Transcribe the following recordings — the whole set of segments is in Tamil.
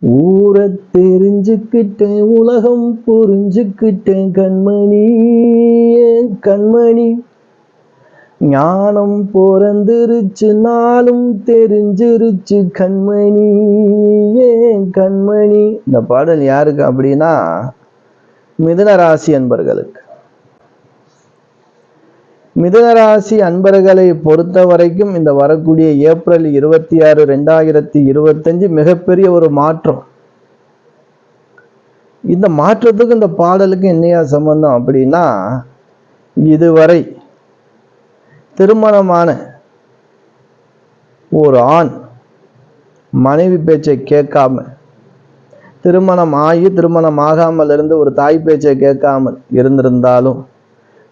ஊரை தெரிஞ்சுக்கிட்டேன், உலகம் புரிஞ்சுக்கிட்டேன் கண்மணி, கண்மணி. ஞானம் பிறந்துருச்சு, நாளும் தெரிஞ்சிருச்சு கண்மணி, கண்மணி. இந்த பாடல் யாருக்கு அப்படின்னா மிதுன ராசி அன்பர்களுக்கு. மிதுன ராசி அன்பர்களை பொறுத்த வரைக்கும் இந்த வரக்கூடிய ஏப்ரல் 26, 2025 மிகப்பெரிய ஒரு மாற்றம். இந்த மாற்றத்துக்கு இந்த பாடலுக்கு என்னையா சம்பந்தம் அப்படின்னா, இதுவரை திருமணமான ஒரு ஆண் மனைவி பேச்சை கேட்காம, திருமணம் ஆகி திருமணம் ஆகாமல் இருந்து ஒரு தாய் பேச்சை கேட்காமல் இருந்திருந்தாலும்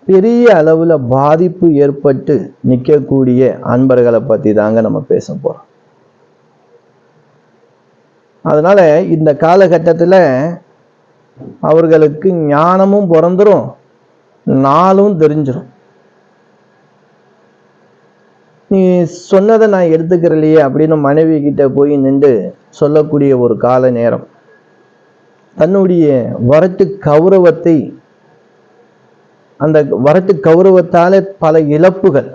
பெரிய அளவுல பாதிப்பு ஏற்பட்டு நிற்கக்கூடிய அன்பர்களை பத்தி தாங்க நம்ம பேச போறோம். அதனால இந்த காலகட்டத்தில் அவர்களுக்கு ஞானமும் பிறந்துரும், நாளும் தெரிஞ்சிடும். நீ சொன்னதை நான் எடுத்துக்கிறலையே அப்படின்னு மனைவி கிட்ட போய் நின்று சொல்லக்கூடிய ஒரு கால நேரம். தன்னுடைய வரட்டு கௌரவத்தை, அந்த வரட்டு கௌரவத்தால பல இழப்புகள்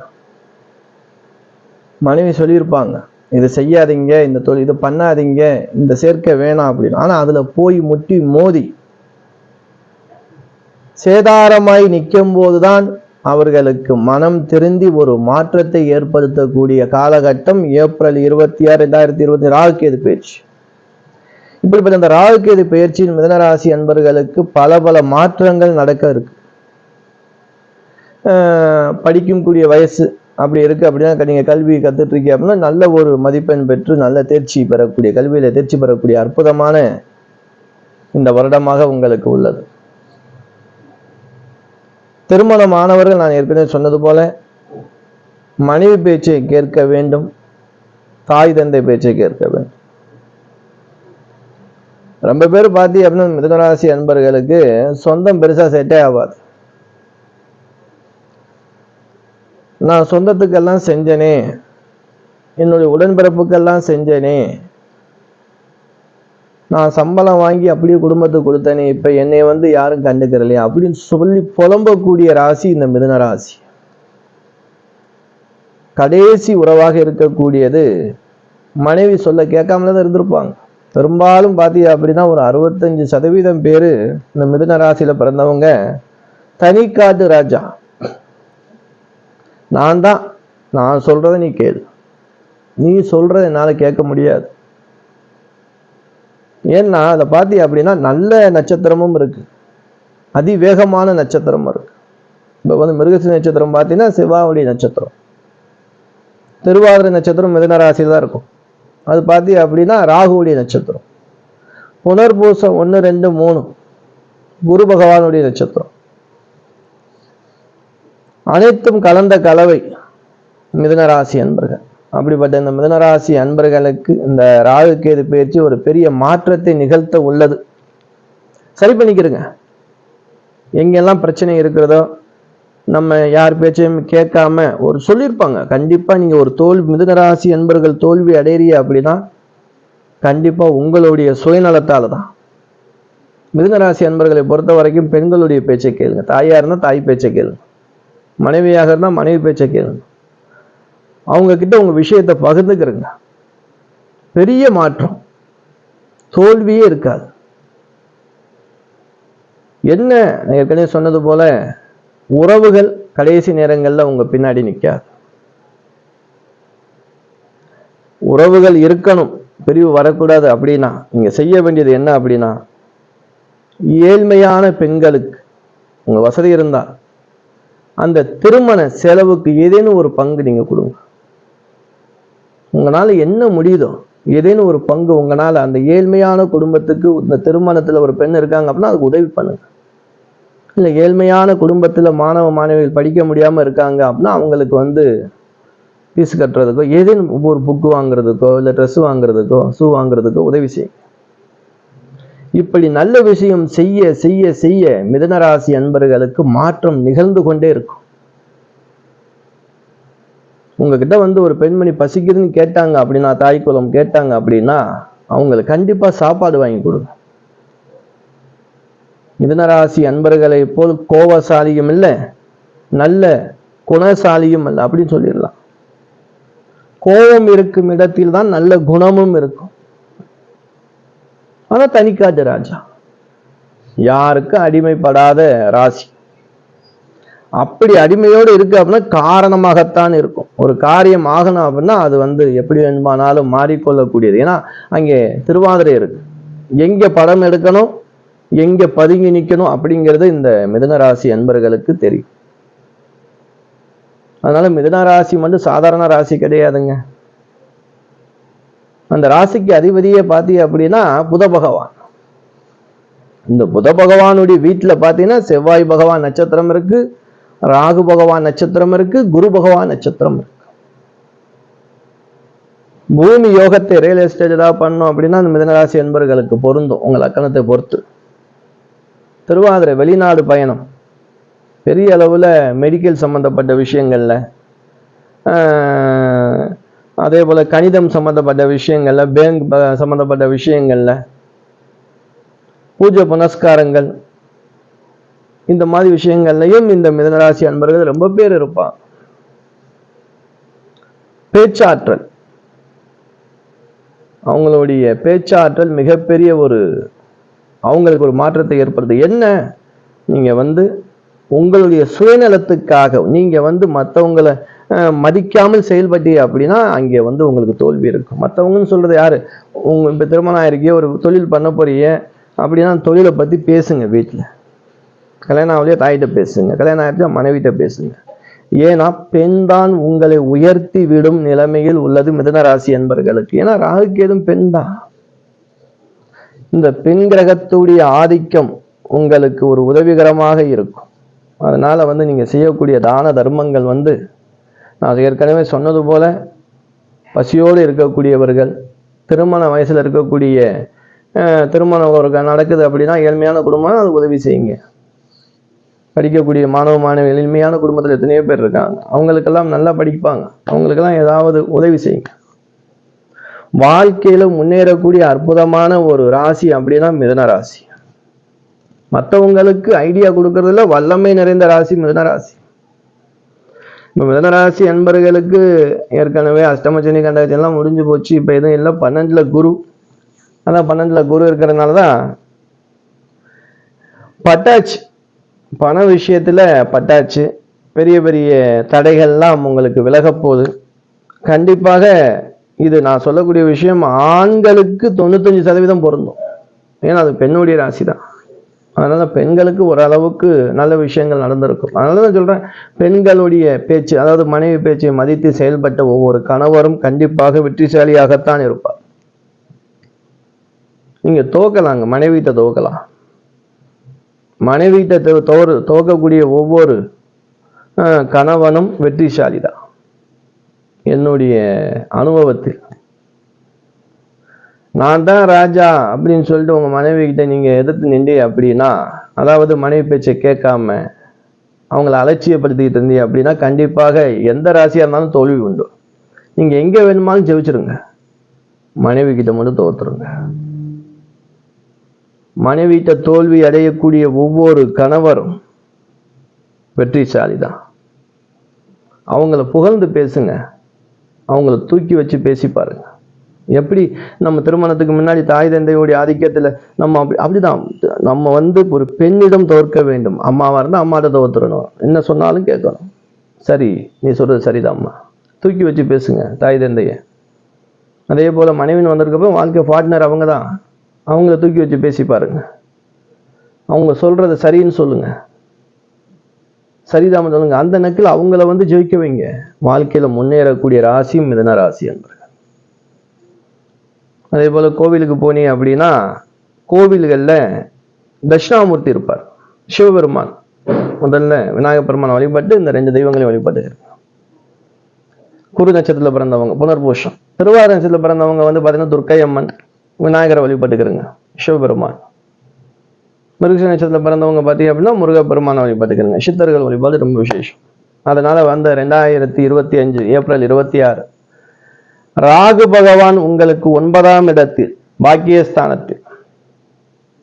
மனைவி சொல்லியிருப்பாங்க, இது செய்யாதீங்க, இந்த தொழில் இது பண்ணாதீங்க, இந்த சேர்க்கை வேணாம் அப்படின்னு. ஆனா அதுல போய் முட்டி மோதி சேதாரமாய் நிற்கும் போதுதான் அவர்களுக்கு மனம் திருந்தி ஒரு மாற்றத்தை ஏற்படுத்தக்கூடிய காலகட்டம் ஏப்ரல் 26, 2020 ராகுகேது பயிற்சி. இப்படிப்பட்ட இந்த ராகுகேது பயிற்சியின் மிதுனராசி அன்பர்களுக்கு பல பல மாற்றங்கள் நடக்க இருக்கு. படிக்கக்கூடிய வயசு அப்படி இருக்கு அப்படின்னா, நீங்க கல்வி கத்துட்டு இருக்கீங்க அப்படின்னா நல்ல ஒரு மதிப்பெண் பெற்று நல்ல தேர்ச்சி பெறக்கூடிய, கல்வியில தேர்ச்சி பெறக்கூடிய அற்புதமான இந்த வருடமாக உங்களுக்கு உள்ளது. திருமணமானவர்கள் நான் ஏற்கனவே சொன்னது போல மனைவி பேச்சை கேட்க வேண்டும், தாய் தந்தை பேச்சை கேட்க வேண்டும். ரொம்ப பேர் பார்த்தி அப்படின்னா மிதுனராசி அன்பர்களுக்கு சொந்தம் பெருசா செட்டே ஆகாது. நான் சொந்தத்துக்கெல்லாம் செஞ்சனே, என்னுடைய உடன்பிறப்புக்கெல்லாம் செஞ்சனே, நான் சம்பளம் வாங்கி அப்படியே குடும்பத்துக்கு கொடுத்தனே, இப்ப என்னை யாரும் கண்டுக்கிறலையா அப்படின்னு சொல்லி புலம்பக்கூடிய ராசி இந்த மிதுன ராசி. கடைசி உறவாக இருக்கக்கூடியது மனைவி சொல்ல கேட்காமலதான் இருந்திருப்பாங்க. பெரும்பாலும் பார்த்தீங்க அப்படின்னா ஒரு 65% பேரு இந்த மிதுன ராசியில பிறந்தவங்க தனிக்காட்டு ராஜா. நான் சொல்றதை நீ கேளு, நீ சொல்றதை என்னால கேட்க முடியாது. ஏன்னா அதை பார்த்தி அப்படின்னா நல்ல நட்சத்திரமும் இருக்கு, அதிவேகமான நட்சத்திரமும் இருக்கு. இப்போ மிருகசி நட்சத்திரம் பார்த்தீங்கன்னா செவ்வாயுடைய நட்சத்திரம், திருவாதிரை நட்சத்திரம் மிதுன ராசியில் தான் இருக்கும். அது பார்த்தி அப்படின்னா ராகுவுடைய நட்சத்திரம். புனர்பூசம் 1, 2, 3 குரு பகவானுடைய நட்சத்திரம். அனைத்தும் கலந்த கலவை மிதுன ராசி அன்பர்கள். அப்படிப்பட்ட இந்த மிதுனராசி அன்பர்களுக்கு இந்த ராகுகேது பயிற்சி ஒரு பெரிய மாற்றத்தை நிகழ்த்த உள்ளது. சரி பண்ணிக்கிறங்க. எங்கெல்லாம் பிரச்சனை இருக்கிறதோ, நம்ம யார் பேச்சையும் கேட்காம ஒரு சொல்லியிருப்பாங்க. கண்டிப்பா நீங்க ஒரு மிதுனராசி அன்பர்கள் தோல்வி அடையிறிய அப்படின்னா கண்டிப்பா உங்களுடைய சுயநலத்தால தான். மிதுனராசி அன்பர்களை பொறுத்த வரைக்கும் பெண்களுடைய பேச்சை கேளுங்க, தாயா இருந்தா தாய் பேச்சை கேளுங்க, மனைவியாக இருந்தா மனைவி பேச்சை கேளுங்க. அவங்க கிட்ட உங்க விஷயத்தை பகிர்ந்துக்கிறங்க. பெரிய மாற்றம், தோல்வியே இருக்காது. என்ன ஏற்கனவே சொன்னது போல உறவுகள் கடைசி நேரங்கள்ல உங்க பின்னாடி நிற்காது. உறவுகள் இருக்கணும், பிரிவு வரக்கூடாது. அப்படின்னா நீங்க செய்ய வேண்டியது என்ன அப்படின்னா, ஏழ்மையான பெண்களுக்கு உங்க வசதி இருந்தா அந்த திருமண செலவுக்கு ஏதேனும் ஒரு பங்கு நீங்க கொடுங்க. உங்களால என்ன முடியுதோ ஏதேனும் ஒரு பங்கு உங்களால அந்த ஏழ்மையான குடும்பத்துக்கு, இந்த திருமணத்துல ஒரு பெண் இருக்காங்க அப்படின்னா அதுக்கு உதவி பண்ணுங்க. இல்லை ஏழ்மையான குடும்பத்துல மாணவ மாணவிகள் படிக்க முடியாம இருக்காங்க அப்படின்னா அவங்களுக்கு ஃபீஸ் கட்டுறதுக்கோ, ஏதேனும் ஒரு புக்கு வாங்குறதுக்கோ, இல்லை ட்ரெஸ் வாங்குறதுக்கோ, ஷூ வாங்குறதுக்கோ உதவி செய்யுங்க. இப்படி நல்ல விஷயம் செய்ய செய்ய செய்ய மிதுனராசி அன்பர்களுக்கு மாற்றம் நிகழ்ந்து கொண்டே இருக்கும். உங்ககிட்ட ஒரு பெண்மணி பசிக்குதுன்னு கேட்டாங்க அப்படின்னா, தாய் குலம் கேட்டாங்க அப்படின்னா அவங்களுக்கு கண்டிப்பா சாப்பாடு வாங்கி கொடுங்க. மிதுனராசி அன்பர்களை போல் கோபசாலியும் இல்லை, நல்ல குணசாலியும் அல்ல அப்படின்னு சொல்லிடலாம். கோபம் இருக்கும் இடத்தில் தான் நல்ல குணமும் இருக்கும். ஆனா தனிக்காட்டு ராஜா, யாருக்கு அடிமைப்படாத ராசி. அப்படி அடிமையோடு இருக்கு அப்படின்னா காரணமாகத்தான் இருக்கும். ஒரு காரியம் ஆகணும் அப்படின்னா அது எப்படி வேணுமானாலும் மாறிக்கொள்ளக்கூடியது. ஏன்னா அங்கே திருவாதிரை இருக்கு. எங்க படம் எடுக்கணும், எங்க பதுங்கி நிக்கணும் அப்படிங்கிறது இந்த மிதுன ராசி அன்பர்களுக்கு தெரியும். அதனால மிதுன ராசி மட்டும் சாதாரண ராசி கிடையாதுங்க. அந்த ராசிக்கு அதிபதியே பார்த்தீங்க அப்படின்னா புத பகவான். இந்த புத பகவானுடைய வீட்டுல பார்த்தீங்கன்னா செவ்வாய் பகவான் நட்சத்திரம் இருக்கு, ராகு பகவான் நட்சத்திரம் இருக்கு, குரு பகவான் நட்சத்திரம் இருக்கு. பூமி யோகத்தை ரியல் எஸ்டேட் ஏதாவது பண்ணோம் அப்படின்னா அந்த மிதுனராசி என்பர்களுக்கு பொருந்தும். உங்கள் அக்கணத்தை பொறுத்து. திருவாதிரை வெளிநாடு பயணம், பெரிய அளவுல மெடிக்கல் சம்பந்தப்பட்ட விஷயங்கள்ல, அதே போல கணிதம் சம்பந்தப்பட்ட விஷயங்கள்ல, பேங்க் சம்பந்தப்பட்ட விஷயங்கள்ல, பூஜை புனஸ்காரங்கள், இந்த மாதிரி விஷயங்கள்லையும் இந்த மிதுனராசி அன்பர்கள் ரொம்ப பேர் இருப்பாங்க. பேச்சாற்றல், அவங்களுடைய பேச்சாற்றல் மிகப்பெரிய அவங்களுக்கு ஒரு மாற்றத்தை ஏற்படுது. என்ன, நீங்க உங்களுடைய சுயநலத்துக்காக நீங்க மற்றவங்களை மதிக்காமல் செயல்பட்டீங்க அப்படின்னா அங்கே உங்களுக்கு தோல்வி இருக்கும். மற்றவங்கன்னு சொல்றது யாரு, இப்ப திருமணம் ஆயிருக்கே, ஒரு தொழில் பண்ண போறீங்க அப்படின்னா தொழிலை பத்தி பேசுங்க. வீட்டுல கல்யாணம் ஆகலையே தாயிட்ட பேசுங்க, கல்யாணம் ஆயிடுச்சா மனைவிட்ட பேசுங்க. ஏன்னா பெண் தான் உங்களை உயர்த்தி விடும் நிலைமையில் உள்ளது மிதுன ராசி என்பர்களுக்கு. ஏன்னா ராகுகேதும் பெண் தான். இந்த பெண் கிரகத்துடைய ஆதிக்கம் உங்களுக்கு ஒரு உதவிகரமாக இருக்கும். அதனால நீங்க செய்யக்கூடிய தான தர்மங்கள் நான் ஏற்கனவே சொன்னது போல பசியோடு இருக்கக்கூடியவர்கள், திருமண வயசுல இருக்கக்கூடிய திருமணம் நடக்குது அப்படின்னா ஏழ்மையான குடும்பம், அது உதவி செய்யுங்க. படிக்கக்கூடிய மாணவ மாணவிகள் எளிமையான குடும்பத்தில் எத்தனையோ பேர் இருக்காங்க, அவங்களுக்கெல்லாம் நல்லா படிப்பாங்க, அவங்களுக்கெல்லாம் ஏதாவது உதவி செய்யுங்க. வாழ்க்கையில முன்னேறக்கூடிய அற்புதமான ஒரு ராசி அப்படின்னா மிதுன ராசி. மற்றவங்களுக்கு ஐடியா கொடுக்கறதுல வல்லமை நிறைந்த ராசி மிதுன ராசி. இப்ப மிதுன ராசி அன்பர்களுக்கு ஏற்கனவே அஷ்டமச்சனி கண்டகச்சனி எல்லாம் முடிஞ்சு போச்சு. இப்ப எதுவும் இல்லை, 12ல குரு. அதான் 12ல குரு இருக்கிறதுனாலதான் பட்டாச்சு, பண விஷயத்துல பட்டாச்சு. பெரிய பெரிய தடைகள்லாம் உங்களுக்கு விலக போகுது. கண்டிப்பாக இது நான் சொல்லக்கூடிய விஷயம் ஆண்களுக்கு 95% பொருந்தும். ஏன்னா அது பெண்ணுடைய ராசி தான். அதனால பெண்களுக்கு ஓரளவுக்கு நல்ல விஷயங்கள் நடந்திருக்கும். அதனாலதான் சொல்றேன், பெண்களுடைய பேச்சு, அதாவது மனைவி பேச்சை மதித்து செயல்பட்ட ஒவ்வொரு கணவரும் கண்டிப்பாக வெற்றிசாலியாகத்தான் இருப்பார். நீங்க தோக்கலாங்க, மனைவிட்ட தோக்கலாம். மனைவிட்ட தோக்கக்கூடிய ஒவ்வொரு கணவனும் வெற்றிசாலி தான் என்னுடைய அனுபவத்தில். நான் தான் ராஜா அப்படின்னு சொல்லிட்டு உங்க மனைவி கிட்ட நீங்க எதிர்த்து நின்றே அப்படின்னா, அதாவது மனைவி பேச்சை கேட்காம அவங்களை அலட்சியப்படுத்திக்கிட்டு இருந்தீங்க அப்படின்னா கண்டிப்பாக எந்த ராசியா இருந்தாலும் தோல்வி உண்டு. நீங்க எங்க வேணுமாலும் ஜெயிச்சிருங்க, மனைவி கிட்ட மட்டும் தோத்துருங்க. மனைவிட்ட தோல்வி அடையக்கூடிய ஒவ்வொரு கணவரும் வெற்றிசாலி தான். அவங்கள புகழ்ந்து பேசுங்க, அவங்கள தூக்கி வச்சு பேசி பாருங்க. எப்படி நம்ம திருமணத்துக்கு முன்னாடி தாய் தந்தையோடைய ஆதிக்கத்துல நம்ம அப்படிதான் நம்ம ஒரு பெண்ணிடம் தோற்க வேண்டும். அம்மாவா இருந்தா அம்மாட்ட தோத்துறணும், என்ன சொன்னாலும் கேட்கணும். சரி, நீ சொல்றது சரிதான்மா, தூக்கி வச்சு பேசுங்க தாய் தந்தைய. அதே போல மனைவின்னு வந்திருக்கப்ப வாழ்க்கை பார்ட்னர் அவங்க தான், அவங்கள தூக்கி வச்சு பேசி பாருங்க. அவங்க சொல்றத சரின்னு சொல்லுங்க, சரிதான் சொல்லுங்க. அந்த நக்கில் அவங்கள ஜெயிக்க வைங்க. வாழ்க்கையில முன்னேறக்கூடிய ராசி மிதுன ராசி என்பது. அதே போல கோவிலுக்கு போனீங்க அப்படின்னா கோவில்கள்ல தட்சிணாமூர்த்தி இருப்பார், சிவபெருமான். முதல்ல விநாயகப் பெருமான் வழிபட்டு இந்த 2 தெய்வங்களையும் வழிபட்டு. குரு நட்சத்திரத்துல பிறந்தவங்க புனர்பூஷம், திருவாதிரை நட்சத்திரத்துல பிறந்தவங்க பாத்தீங்கன்னா துர்க்கை அம்மன், விநாயகரை வழிபட்டுக்கிறங்க, சிவபெருமான். மிருக நட்சத்திரத்துல பிறந்தவங்க பார்த்தீங்க அப்படின்னா முருகப்பெருமானை வழிபட்டுக்கிறங்க. சித்தர்கள் வழிபாடு ரொம்ப விசேஷம். அதனால 2025 ஏப்ரல் 26 ராகு பகவான் உங்களுக்கு 9ஆம் இடத்தில் பாக்கியஸ்தானத்தில்.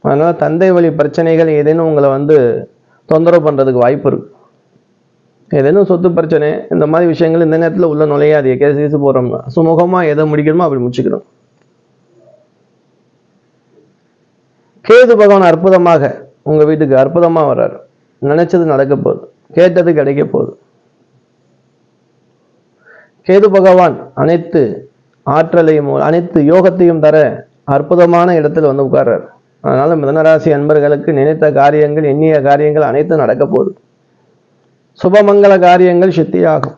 அதனால தந்தை வழி பிரச்சனைகள் ஏதேனும் உங்களை தொந்தரவு பண்றதுக்கு வாய்ப்பு இருக்கு. ஏதேனும் சொத்து பிரச்சனை இந்த மாதிரி விஷயங்கள் இந்த நேரத்தில் உள்ள நுழையாதே. கேசு போறோம்னா சுமூகமா எதை முடிக்கணுமோ அப்படி முடிச்சுக்கணும். கேது பகவான் அற்புதமாக உங்க வீட்டுக்கு அற்புதமா வர்றாரு. நினைச்சது நடக்க போகுது, கேட்டது கிடைக்க போகுது. கேது பகவான் அனைத்து ஆற்றலையும் அனைத்து யோகத்தையும் தர அற்புதமான இடத்துல உட்கார்றாரு. அதனால மிதுனராசி அன்பர்களுக்கு நினைத்த காரியங்கள், எண்ணிய காரியங்கள் அனைத்தும் நடக்க போகுது. சுபமங்கல காரியங்கள் சித்தியாகும்.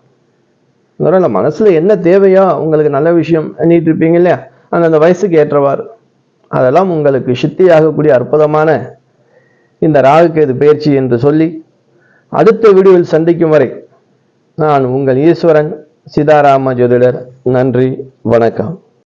மனசுல என்ன தேவையோ உங்களுக்கு நல்ல விஷயம் எண்ணிட்டு இருப்பீங்க இல்லையா, அந்த வயசுக்கு ஏற்றவாறு அதெல்லாம் உங்களுக்கு சித்தியாகக்கூடிய அற்புதமான இந்த ராகுகேது பயிற்சி என்று சொல்லி அடுத்த வீடியோவில் சந்திக்கும் வரை நான் உங்கள் ஈஸ்வரன் சிதாராம ஜோதிடர். நன்றி, வணக்கம்.